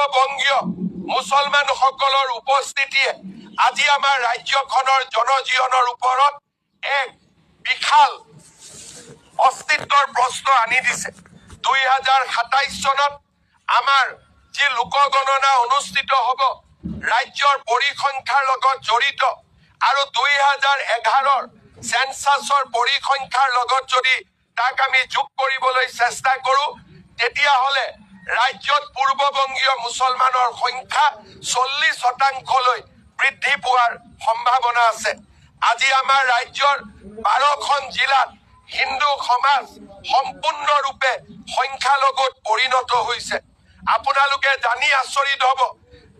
পূৰ্ববংগীয় মুছলমানসকলৰ উপস্থিতিয়ে আজি আমাৰ ৰাজ্যখনৰ জনজীৱনৰ ওপৰত এক বিশাল অস্তিত্বৰ প্ৰশ্ন আনি দিছে। 2027 চনত আমাৰ যি লোকগণনা অনুষ্ঠিত হ'ব ৰাজ্যৰ পৰিসংখ্যাৰ লগত জড়িত আৰু 2011ৰ সেন্সাছৰ পৰিসংখ্যাৰ লগত যদি তাক আমি যোগ কৰিবলৈ চেষ্টা কৰোঁ তেতিয়াহ'লে ৰাজ্যত পূৰ্ববংগীয় মুছলমানৰ সংখ্যা 40% বৃদ্ধি পোৱাৰ সম্ভাৱনা আছে। আজি আমাৰ ৰাজ্যৰ 12খন জিলাত হিন্দু সমাজ সম্পূৰ্ণৰূপে সংখ্যালঘুত পৰিণত হৈছে। আপোনালোকে জানি আচৰিত হ'ব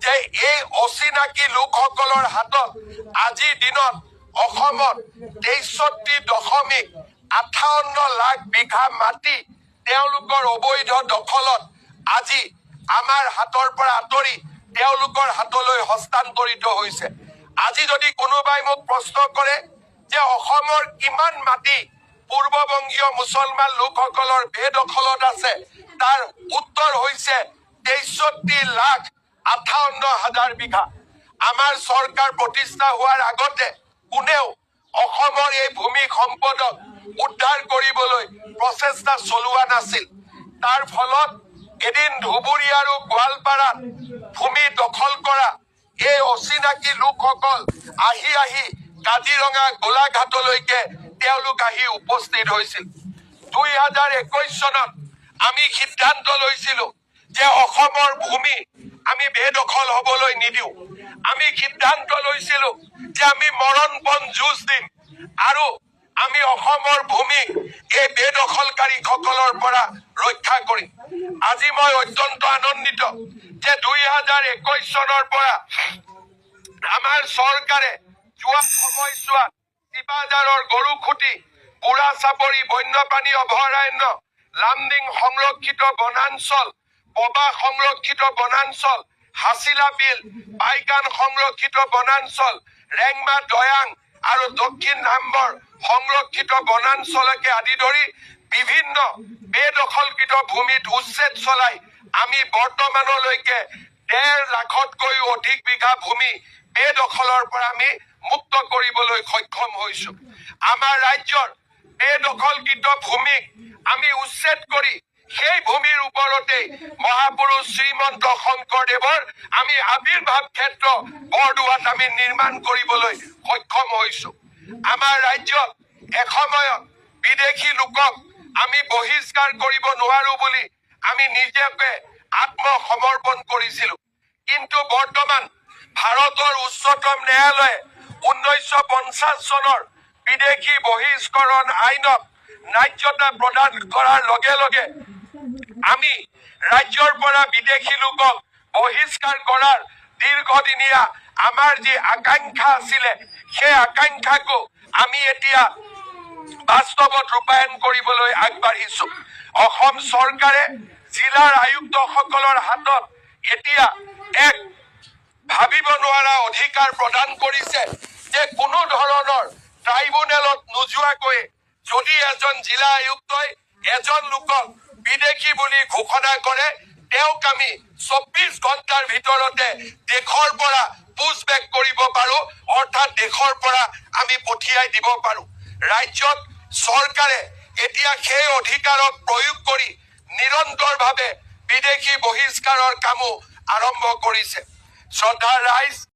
যে এই অচিনাকি লোকসকলৰ হাতত আজিৰ দিনত অসমত 63.58 লাখ বিঘা মাটি তেওঁলোকৰ অবৈধ দখলত আজি আমাৰ হাতৰ পৰা আঁতৰি তেওঁলোকৰ হাতলৈ হস্তান্তৰিত হৈছে। আজি যদি কোনোবাই মোক প্ৰশ্ন কৰে যে অসমৰ কিমান মাটি পূৰ্ববংগীয় মুছলমান লোকসকলৰ বেদখলত আছে, তাৰ উত্তৰ হৈছে 63,58,000 বিঘা। আমাৰ চৰকাৰ প্ৰতিষ্ঠা হোৱাৰ আগতে কোনেও অসমৰ এই ভূমি সম্পদক উদ্ধাৰ কৰিবলৈ প্ৰচেষ্টা চলোৱা নাছিল। তাৰ ফলত এদিন ধুবুৰী আৰু গোৱালপাৰাত ভূমি দখল কৰা এই অচিনাকি লোকসকল আহি কাজিৰঙা গোলাঘাটলৈকে তেওঁলোক আহি উপস্থিত হৈছিল। 2021 চনত আমি সিদ্ধান্ত লৈছিলো যে অসমৰ ভূমি আমি বেদখল হ'বলৈ নিদিওঁ। আমি সিদ্ধান্ত লৈছিলো যে আমি মৰণপণ যুঁজ দিম আৰু আমি অসমৰ ভূমিক এই বেদখলকাৰীসকলৰ পৰা ৰক্ষা কৰিম। আজি মই অত্যন্ত আনন্দিত যে 2021 চনৰ পৰা আমাৰ চৰকাৰে যোৱা সময়ছোৱাত শিৱাজাৰৰ গৰুখুটি, বুঢ়া চাপৰি বন্যপ্ৰাণী অভয়াৰণ্য, লামডিং সংৰক্ষিত বনাঞ্চল, পবা সংৰক্ষিত বনাঞ্চল, হাছিলা বিল, বাইকান সংৰক্ষিত বনাঞ্চল, ৰেংমা দয়াং আৰু দক্ষিণ নাম্বৰ সংৰক্ষিত বনাঞ্চলকে আদি ধৰি বিভিন্ন বেদখলকৃত ভূমিত উচ্ছেদ চলাই আমি বৰ্তমানলৈকে 1.5 লাখতকৈও অধিক বিঘা ভূমি বেদখলৰ পৰা আমি মুক্ত কৰিবলৈ সক্ষম হৈছো। আমাৰ ৰাজ্যৰ বেদখলকৃত ভূমিক আমি উচ্ছেদ কৰি সেই ভূমিৰ ওপৰতে মহাপুৰুষ শ্ৰীমন্ত শংকৰদেৱৰ আমি আবিৰ্ভাৱ ক্ষেত্ৰ বৰদোৱাত আমি নিৰ্মাণ কৰিবলৈ সক্ষম হৈছো। আমাৰ ৰাজ্যত এসময়ত বিদেশী লোকক আমি বহিষ্কাৰ কৰিব নোৱাৰো বুলি আমি নিজকে আত্মসমৰ্পণ কৰিছিলো। কিন্তু বৰ্তমান ভাৰতৰ উচ্চতম ন্যায়ালয়ে 1950 চনৰ বিদেশী বহিষ্কৰণ আইনক ন্যায্যতা প্ৰদান কৰাৰ লগে লগে আমি ৰাজ্যৰ পৰা বিদেশী লোকক বহিষ্কাৰ কৰাৰ দীৰ্ঘদিনীয়া আমাৰ যি আকাংক্ষা আছিলে সেই আকাংক্ষাকো আমি এতিয়া বাস্তৱত ৰূপায়ণ কৰিবলৈ আগবাঢ়িছো। অসম চৰকাৰে জিলাৰ আয়ুক্তসকলৰ হাতত এতিয়া এক ভাবিব নোৱাৰা অধিকাৰ প্ৰদান কৰিছে যে কোনো ধৰণৰ ট্ৰাইব্যুনেলত নোযোৱাকৈ যদি এজন জিলা আয়ুক্তই এজন লোকক বিদেশী বুলি ঘোষণা কৰে তেওঁক আমি 24 ঘণ্টাৰ ভিতৰতে দেশৰ পৰা পুছবেক কৰিব পাৰো, অৰ্থাৎ দেশৰ পৰা আমি পঠিয়াই দিব পাৰো। ৰাজ্যত চৰকাৰে এতিয়া সেই অধিকাৰক প্ৰয়োগ কৰি নিৰন্তৰভাৱে বিদেশী বহিষ্কাৰৰ কামো আৰম্ভ কৰিছে। শ্ৰদ্ধাৰ ৰাইজ,